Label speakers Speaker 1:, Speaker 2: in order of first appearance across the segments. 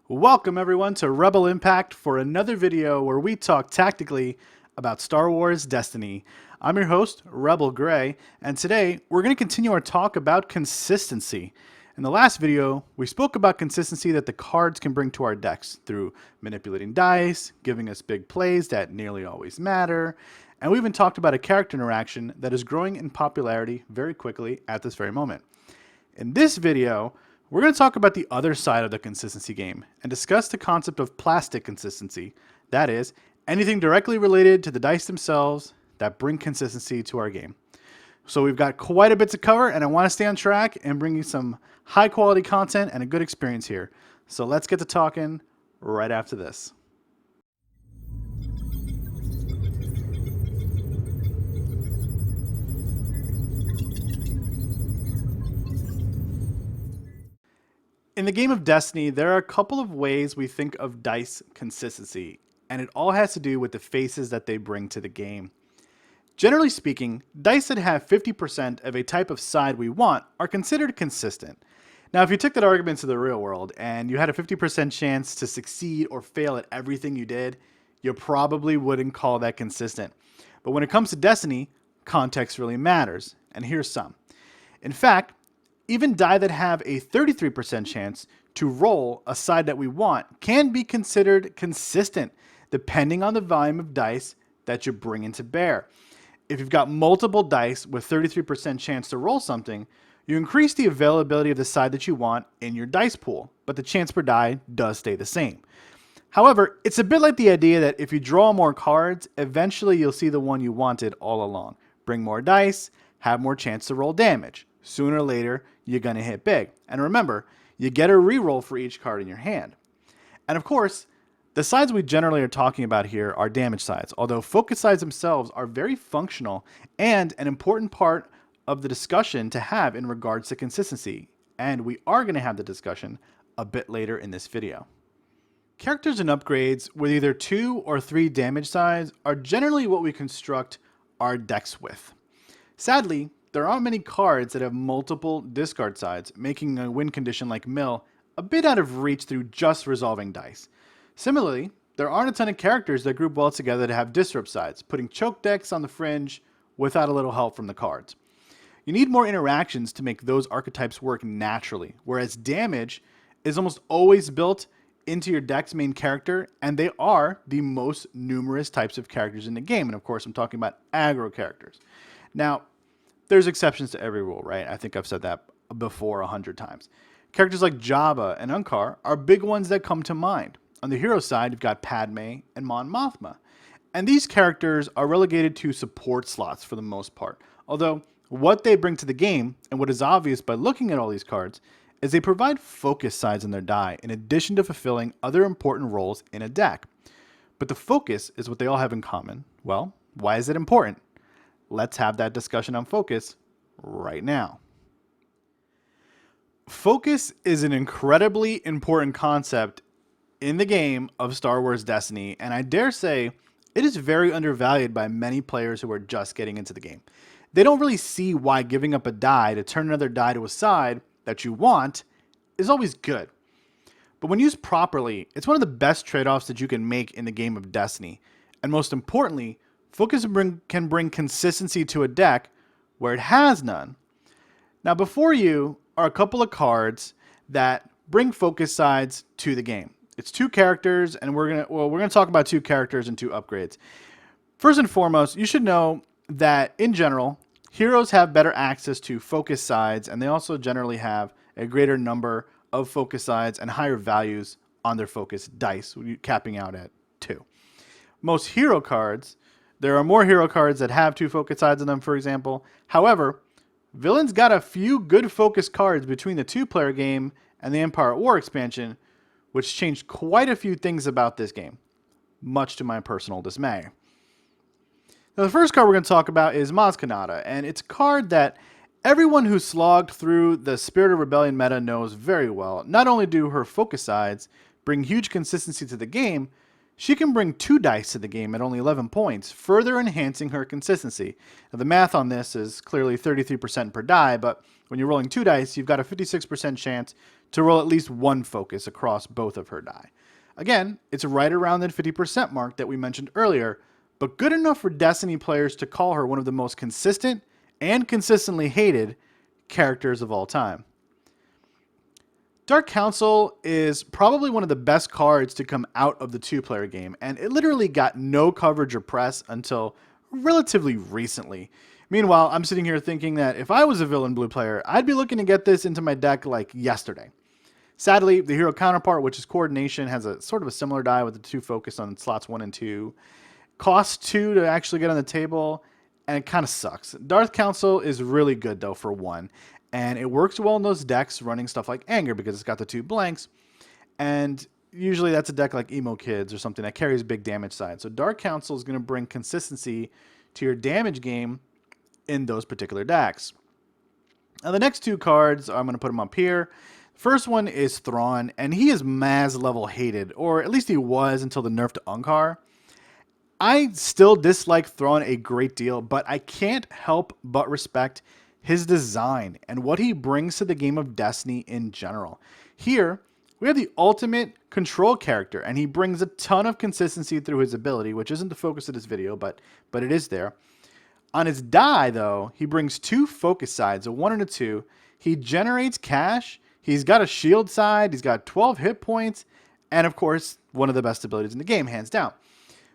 Speaker 1: Welcome everyone to Rebel Impact for another video where we talk tactically about Star Wars Destiny. I'm your host, Rebel Gray, and today we're going to continue our talk about consistency. In the last video, we spoke about consistency that the cards can bring to our decks through manipulating dice, giving us big plays that nearly always matter, and we even talked about a character interaction that is growing in popularity very quickly at this very moment. In this video, we're going to talk about the other side of the consistency game and discuss the concept of plastic consistency. That is, anything directly related to the dice themselves that bring consistency to our game. So we've got quite a bit to cover, and I want to stay on track and bring you some high quality content and a good experience here. So let's get to talking right after this. In the game of Destiny, there are a couple of ways we think of dice consistency, and it all has to do with the faces that they bring to the game. Generally speaking, dice that have 50% of a type of side we want are considered consistent. Now, if you took that argument to the real world and you had a 50% chance to succeed or fail at everything you did, you probably wouldn't call that consistent. But when it comes to Destiny, context really matters, and here's some. In fact, even die that have a 33% chance to roll a side that we want can be considered consistent depending on the volume of dice that you're bringing to bear. If you've got multiple dice with 33% chance to roll something, you increase the availability of the side that you want in your dice pool, but the chance per die does stay the same. However, it's a bit like the idea that if you draw more cards, eventually you'll see the one you wanted all along. Bring more dice, have more chance to roll damage. Sooner or later, you're going to hit big. And remember, you get a reroll for each card in your hand. And of course, the sides we generally are talking about here are damage sides, although focus sides themselves are very functional and an important part of the discussion to have in regards to consistency. And we are going to have the discussion a bit later in this video. Characters and upgrades with either 2 or 3 damage sides are generally what we construct our decks with. Sadly, there aren't many cards that have multiple discard sides, making a win condition like Mill a bit out of reach through just resolving dice. Similarly, there aren't a ton of characters that group well together to have disrupt sides, putting choke decks on the fringe without a little help from the cards. You need more interactions to make those archetypes work naturally, whereas damage is almost always built into your deck's main character, and they are the most numerous types of characters in the game. And of course, I'm talking about aggro characters. Now, there's exceptions to every rule, right? I think I've said that before 100 times. Characters like Jabba and Unkar are big ones that come to mind. On the hero side, you've got Padme and Mon Mothma. And these characters are relegated to support slots for the most part. Although, what they bring to the game, and what is obvious by looking at all these cards, is they provide focus sides in their die, in addition to fulfilling other important roles in a deck. But the focus is what they all have in common. Well, why is it important? Let's have that discussion on focus right now. Focus is an incredibly important concept in the game of Star Wars Destiny, and I dare say it is very undervalued by many players who are just getting into the game. They don't really see why giving up a die to turn another die to a side that you want is always good. But when used properly, it's one of the best trade-offs that you can make in the game of Destiny. And most importantly, focus can bring consistency to a deck where it has none. Now before you are a couple of cards that bring focus sides to the game. It's 2 characters, and we're gonna talk about 2 characters and 2 upgrades. First and foremost, you should know that in general, heroes have better access to focus sides, and they also generally have a greater number of focus sides and higher values on their focus dice, capping out at 2. Most hero cards, there are more hero cards that have 2 focus sides in them, for example. However, villains got a few good focus cards between the 2-player game and the Empire at War expansion, which changed quite a few things about this game, much to my personal dismay. Now, the first card we're going to talk about is Maz Kanata, and it's a card that everyone who slogged through the Spirit of Rebellion meta knows very well. Not only do her focus sides bring huge consistency to the game, she can bring 2 dice to the game at only 11 points, further enhancing her consistency. Now, the math on this is clearly 33% per die, but when you're rolling 2 dice, you've got a 56% chance to roll at least one focus across both of her die. Again, it's right around that 50% mark that we mentioned earlier, but good enough for Destiny players to call her one of the most consistent and consistently hated characters of all time. Dark Council is probably one of the best cards to come out of the two-player game, and it literally got no coverage or press until relatively recently. Meanwhile, I'm sitting here thinking that if I was a villain blue player, I'd be looking to get this into my deck like yesterday. Sadly, the hero counterpart, which is Coordination, has a sort of a similar die with the 2 focus on slots 1 and 2. Costs 2 to actually get on the table, and it kind of sucks. Dark Council is really good, though, for 1. And it works well in those decks running stuff like Anger because it's got the 2 blanks. And usually that's a deck like Emo Kids or something that carries big damage side. So Dark Council is going to bring consistency to your damage game in those particular decks. Now the next 2 cards, I'm going to put them up here. First one is Thrawn, and he is Maz level hated, or at least he was until the nerf to Unkar. I still dislike Thrawn a great deal, but I can't help but respect his design and what he brings to the game of Destiny in general. Here, we have the ultimate control character, and he brings a ton of consistency through his ability, which isn't the focus of this video, but it is there. On his die, though, he brings 2 focus sides, a 1 and a 2. He generates cash. He's got a shield side. He's got 12 hit points. And, of course, one of the best abilities in the game, hands down.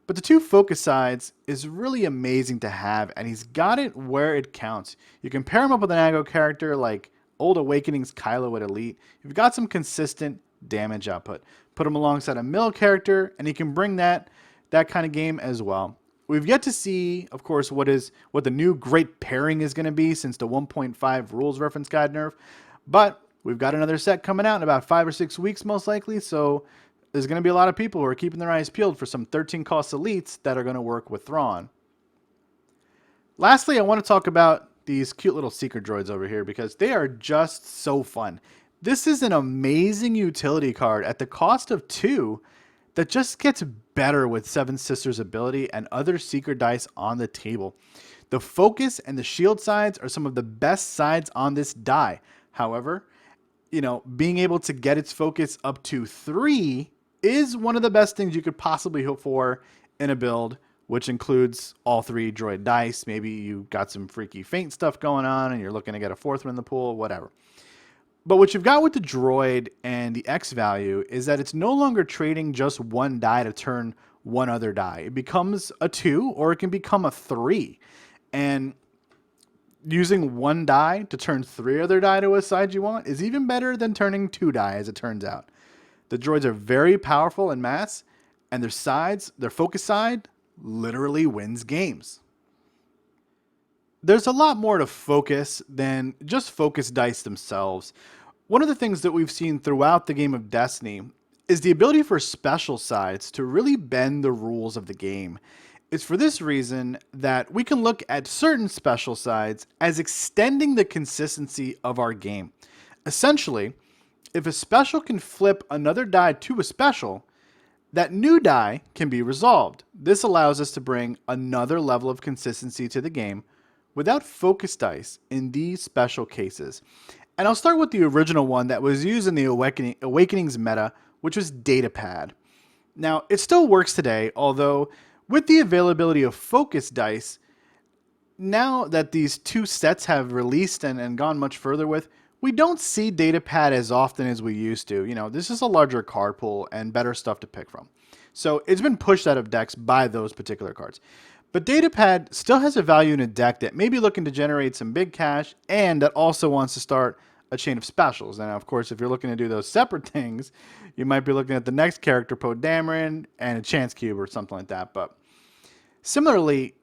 Speaker 1: But the 2 focus sides is really amazing to have, and he's got it where it counts. You can pair him up with an aggro character like Old Awakening's Kylo at Elite. You've got some consistent damage output. Put him alongside a mill character, and he can bring that kind of game as well. We've yet to see, of course, what the new great pairing is going to be since the 1.5 rules reference guide nerf. But we've got another set coming out in about 5 or 6 weeks, most likely. So there's going to be a lot of people who are keeping their eyes peeled for some 13 cost elites that are going to work with Thrawn. Lastly, I want to talk about these cute little seeker droids over here because they are just so fun. This is an amazing utility card at the cost of 2 that just gets better with Seven Sisters ability and other seeker dice on the table. The focus and the shield sides are some of the best sides on this die. However, being able to get its focus up to 3 is one of the best things you could possibly hope for in a build, which includes all 3 droid dice. Maybe you got some freaky feint stuff going on and you're looking to get a 4th one in the pool, whatever. But what you've got with the droid and the X value is that it's no longer trading just 1 die to turn 1 other die. It becomes a 2 or it can become a 3. And using 1 die to turn 3 other die to a side you want is even better than turning 2 die, as it turns out. The droids are very powerful in mass, and their sides, their focus side, literally wins games. There's a lot more to focus than just focus dice themselves. One of the things that we've seen throughout the game of Destiny is the ability for special sides to really bend the rules of the game. It's for this reason that we can look at certain special sides as extending the consistency of our game. Essentially, if a special can flip another die to a special, that new die can be resolved. This allows us to bring another level of consistency to the game without focus dice in these special cases. And I'll start with the original one that was used in the Awakenings meta, which was Datapad. Now, it still works today, although with the availability of focus dice, now that these 2 sets have released and gone much further with, we don't see Datapad as often as we used to. This is a larger card pool and better stuff to pick from. So it's been pushed out of decks by those particular cards. But Datapad still has a value in a deck that may be looking to generate some big cash and that also wants to start a chain of specials. And of course, if you're looking to do those separate things, you might be looking at the next character, Poe Dameron, and a Chance Cube or something like that. But similarly,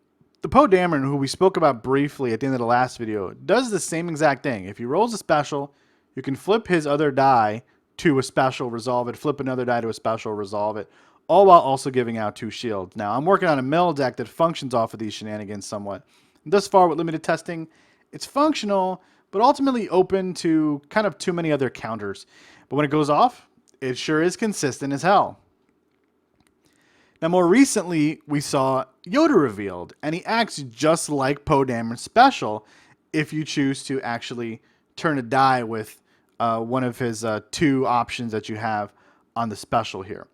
Speaker 1: the Poe Dameron, who we spoke about briefly at the end of the last video, does the same exact thing. If he rolls a special, you can flip his other die to a special, resolve it, flip another die to a special, resolve it, all while also giving out 2 shields. Now, I'm working on a mill deck that functions off of these shenanigans somewhat. Thus far, with limited testing, it's functional, but ultimately open to kind of too many other counters. But when it goes off, it sure is consistent as hell. Now, more recently, we saw Yoda revealed, and he acts just like Poe Dameron's special if you choose to actually turn a die with one of his two options that you have on the special here.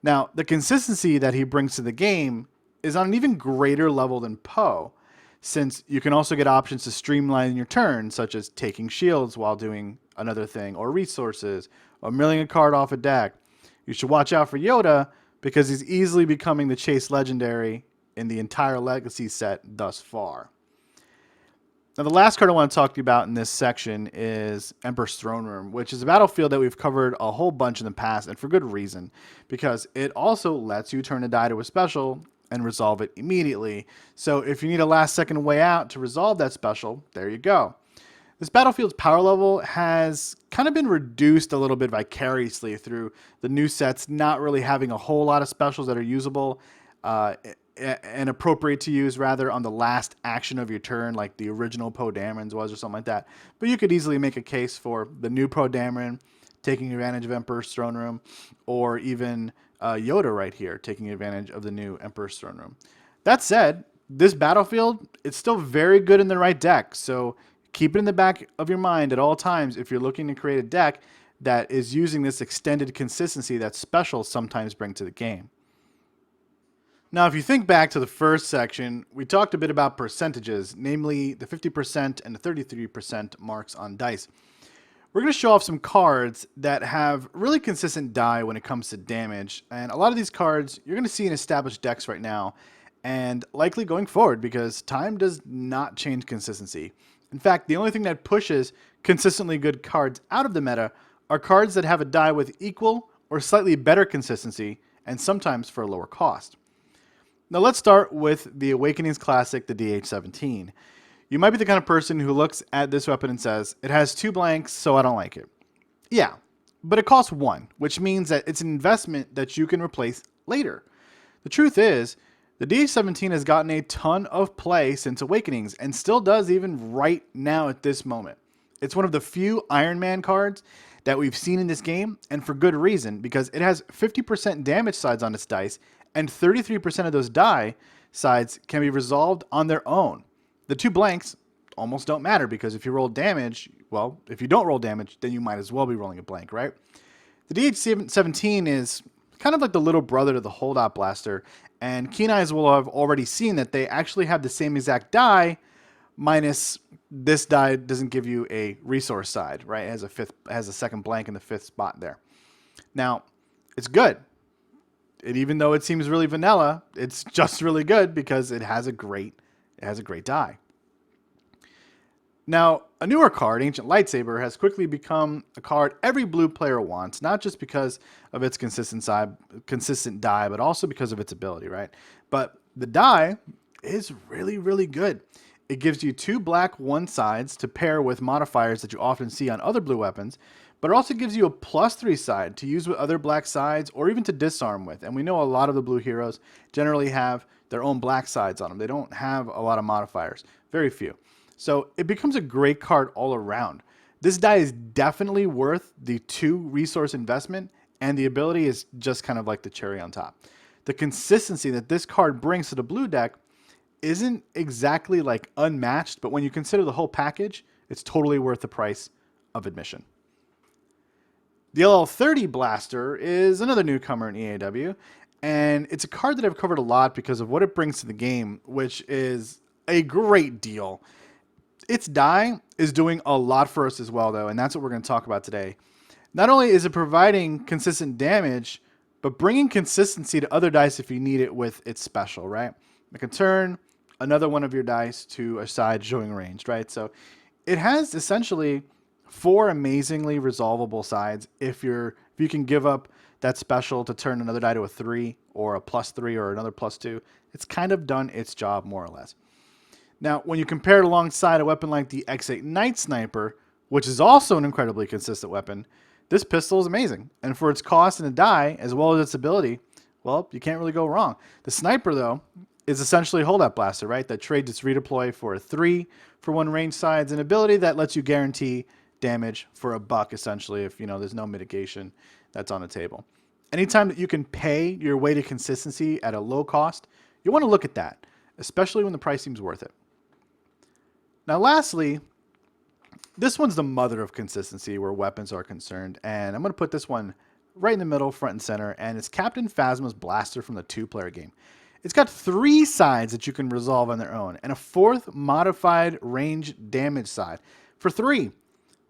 Speaker 1: Now, the consistency that he brings to the game is on an even greater level than Poe, since you can also get options to streamline your turn, such as taking shields while doing another thing, or resources, or milling a card off a deck. You should watch out for Yoda because he's easily becoming the chase legendary in the entire Legacy set thus far. Now, the last card I want to talk to you about in this section is Emperor's Throne Room, which is a battlefield that we've covered a whole bunch in the past, and for good reason, because it also lets you turn a die to a special and resolve it immediately. So if you need a last-second way out to resolve that special, there you go. This battlefield's power level has kind of been reduced a little bit vicariously through the new sets not really having a whole lot of specials that are usable and appropriate to use rather on the last action of your turn, like the original Poe Dameron's was or something like that. But you could easily make a case for the new Poe Dameron taking advantage of Emperor's Throne Room, or even Yoda right here taking advantage of the new Emperor's Throne Room. That said, this battlefield, it's still very good in the right deck, so keep it in the back of your mind at all times if you're looking to create a deck that is using this extended consistency that specials sometimes bring to the game. Now, if you think back to the first section, we talked a bit about percentages, namely the 50% and the 33% marks on dice. We're going to show off some cards that have really consistent die when it comes to damage, and a lot of these cards you're going to see in established decks right now, and likely going forward because time does not change consistency. In fact, the only thing that pushes consistently good cards out of the meta are cards that have a die with equal or slightly better consistency, and sometimes for a lower cost. Now let's start with the Awakenings Classic, the DH-17. You might be the kind of person who looks at this weapon and says, it has 2 blanks, so I don't like it. Yeah, but it costs 1, which means that it's an investment that you can replace later. The truth is, the DH-17 has gotten a ton of play since Awakenings, and still does even right now at this moment. It's one of the few Iron Man cards that we've seen in this game, and for good reason, because it has 50% damage sides on its dice, and 33% of those die sides can be resolved on their own. The 2 blanks almost don't matter, because if you roll damage, well, if you don't roll damage, then you might as well be rolling a blank, right? The DH-17 is kind of like the little brother to the Holdout Blaster, and keen eyes will have already seen that they actually have the same exact die, minus this die doesn't give you a resource side, right? It has a second blank in the 5th spot there. Now, it's good. And even though it seems really vanilla, it's just really good because it has a great die. Now, a newer card, Ancient Lightsaber, has quickly become a card every blue player wants, not just because of its consistent die, but also because of its ability, right? But the die is really, really good. It gives you 2 black 1 sides to pair with modifiers that you often see on other blue weapons, but it also gives you a +3 side to use with other black sides or even to disarm with. And we know a lot of the blue heroes generally have their own black sides on them. They don't have a lot of modifiers, very few. So it becomes a great card all around. This die is definitely worth the 2 resource investment, and the ability is just kind of like the cherry on top. The consistency that this card brings to the blue deck isn't exactly like unmatched, but when you consider the whole package, it's totally worth the price of admission. The LL30 Blaster is another newcomer in EAW, and it's a card that I've covered a lot because of what it brings to the game, which is a great deal. Its die is doing a lot for us as well, though, and that's what we're going to talk about today. Not only is it providing consistent damage, but bringing consistency to other dice if you need it with its special, right? It can turn another one of your dice to a side showing ranged, right? So it has essentially 4 amazingly resolvable sides if you can give up that special to turn another die to a 3 or a +3 or another +2. It's kind of done its job more or less. Now, when you compare it alongside a weapon like the X8 Night Sniper, which is also an incredibly consistent weapon, this pistol is amazing. And for its cost and a die, as well as its ability, well, you can't really go wrong. The Sniper, though, is essentially a Holdout Blaster, right? That trades its redeploy for a 3 for 1 range sides, an ability that lets you guarantee damage for $1, essentially, if there's no mitigation that's on the table. Anytime that you can pay your way to consistency at a low cost, you want to look at that, especially when the price seems worth it. Now, lastly, This one's the mother of consistency where weapons are concerned, and I'm going to put this one right in the middle, front and center, and it's Captain Phasma's blaster from the 2-player game. It's got 3 sides that you can resolve on their own, and a 4th modified range damage side for 3.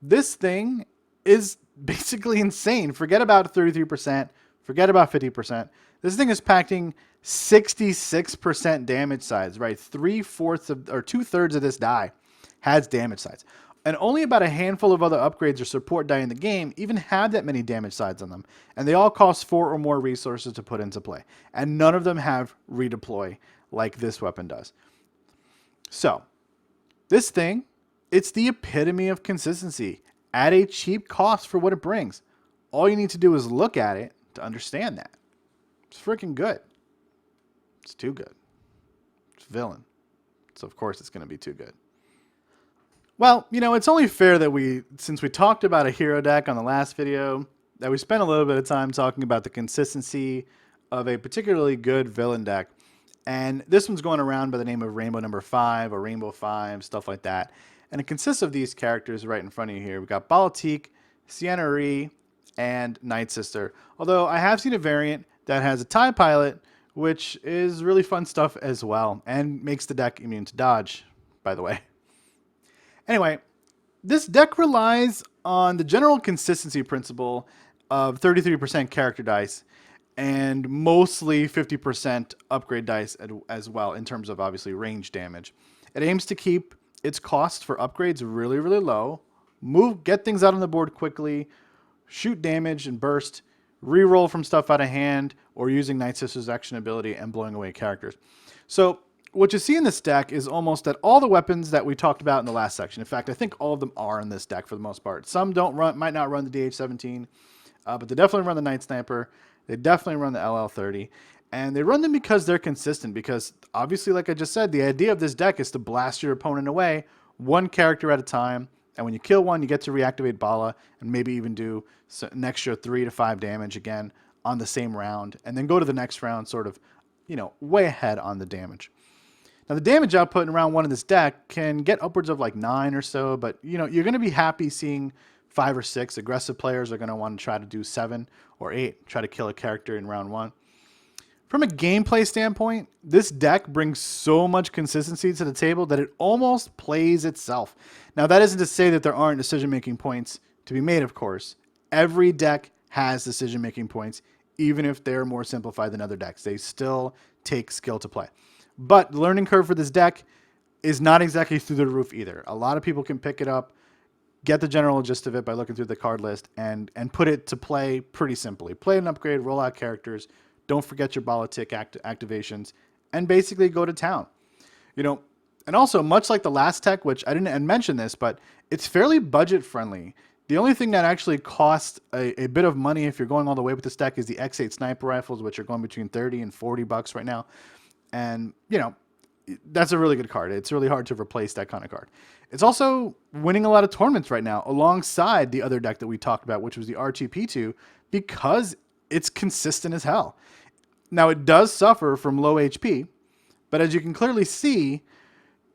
Speaker 1: This thing is basically insane. Forget about 33%, forget about 50%. This thing is packing 66% damage sides, right? 3/4 of, or 2/3 of this die has damage sides. And only about a handful of other upgrades or support die in the game even have that many damage sides on them. And they all cost 4 or more resources to put into play. And none of them have redeploy like this weapon does. So, this thing, it's the epitome of consistency at a cheap cost for what it brings. All you need to do is look at it to understand that. It's freaking good. It's too good. It's villain. So of course it's going to be too good. Well, it's only fair that since we talked about a hero deck on the last video, that we spent a little bit of time talking about the consistency of a particularly good villain deck. And this one's going around by the name of Rainbow Number 5 or Rainbow 5, stuff like that. And it consists of these characters right in front of you here. We've got Balatique, Sienna Ree, and Night Sister. Although I have seen a variant that has a TIE Pilot, which is really fun stuff as well, and makes the deck immune to dodge, by the way. Anyway, this deck relies on the general consistency principle of 33% character dice and mostly 50% upgrade dice as well in terms of obviously range damage. It aims to keep its cost for upgrades really, really low, get things out on the board quickly, shoot damage and burst, reroll from stuff out of hand, or using Night Sister's action ability and blowing away characters. So what you see in this deck is almost that all the weapons that we talked about in the last section. In fact, I think all of them are in this deck for the most part. Some might not run the DH-17, but they definitely run the Night Sniper. They definitely run the LL-30. And they run them because they're consistent. Because obviously, like I just said, the idea of this deck is to blast your opponent away one character at a time. And when you kill one, you get to reactivate Bala and maybe even do an extra 3 to 5 damage again on the same round. And then go to the next round sort of, way ahead on the damage. Now, the damage output in round 1 of this deck can get upwards of like 9 or so, but you're going to be happy seeing 5 or 6. Aggressive players are going to want to try to do 7 or 8, try to kill a character in round 1. From a gameplay standpoint, this deck brings so much consistency to the table that it almost plays itself. Now, that isn't to say that there aren't decision-making points to be made, of course. Every deck has decision-making points, even if they're more simplified than other decks. They still take skill to play. But the learning curve for this deck is not exactly through the roof either. A lot of people can pick it up, get the general gist of it by looking through the card list, and put it to play pretty simply. Play an upgrade, roll out characters, don't forget your Balatique activations, and basically go to town. And also, much like the last tech, which I didn't mention this, but it's fairly budget friendly. The only thing that actually costs a bit of money if you're going all the way with this deck is the X8 sniper rifles, which are going between 30 and 40 bucks right now. And, that's a really good card. It's really hard to replace that kind of card. It's also winning a lot of tournaments right now alongside the other deck that we talked about, which was the R2P2, because it's consistent as hell. Now, it does suffer from low HP, but as you can clearly see,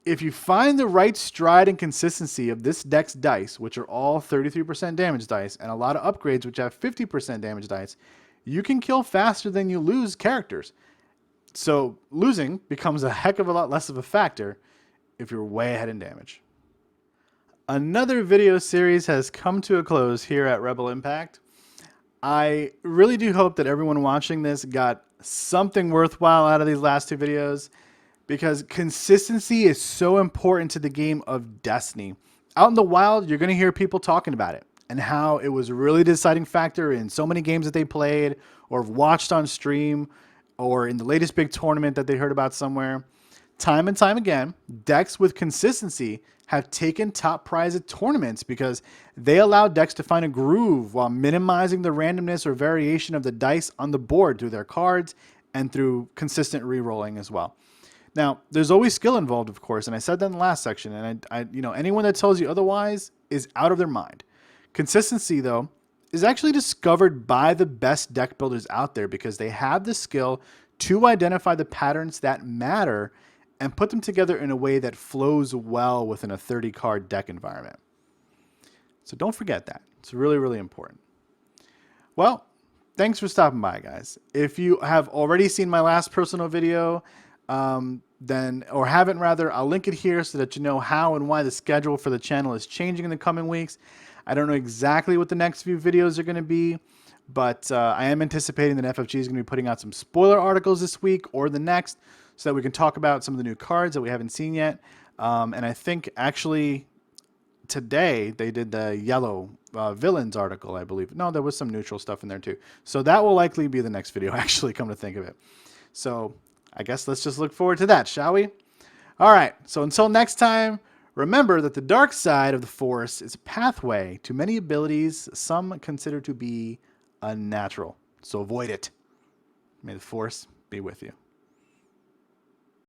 Speaker 1: if you find the right stride and consistency of this deck's dice, which are all 33% damage dice, and a lot of upgrades which have 50% damage dice, you can kill faster than you lose characters. So losing becomes a heck of a lot less of a factor if you're way ahead in damage. Another video series has come to a close here at Rebel Impact. I really do hope that everyone watching this got something worthwhile out of these last 2 videos, because consistency is so important to the game of Destiny. Out in the wild, you're going to hear people talking about it and how it was a really deciding factor in so many games that they played or watched on stream or in the latest big tournament that they heard about somewhere. Time and time again, decks with consistency have taken top prize at tournaments because they allow decks to find a groove while minimizing the randomness or variation of the dice on the board through their cards and through consistent re-rolling as well. Now, there's always skill involved, of course, and I said that in the last section, and anyone that tells you otherwise is out of their mind. Consistency, though, is actually discovered by the best deck builders out there because they have the skill to identify the patterns that matter and put them together in a way that flows well within a 30-card deck environment. So don't forget that. It's really, really important. Well, thanks for stopping by, guys. If you have already seen my last personal video, then, or haven't rather, I'll link it here so that you know how and why the schedule for the channel is changing in the coming weeks. I don't know exactly what the next few videos are going to be, but I am anticipating that FFG is going to be putting out some spoiler articles this week or the next so that we can talk about some of the new cards that we haven't seen yet. And I think actually today they did the yellow villains article, I believe. No, there was some neutral stuff in there too. So that will likely be the next video, actually, come to think of it. So I guess let's just look forward to that, shall we? All right, so until next time, remember that the dark side of the Force is a pathway to many abilities some consider to be unnatural. So avoid it. May the Force be with you.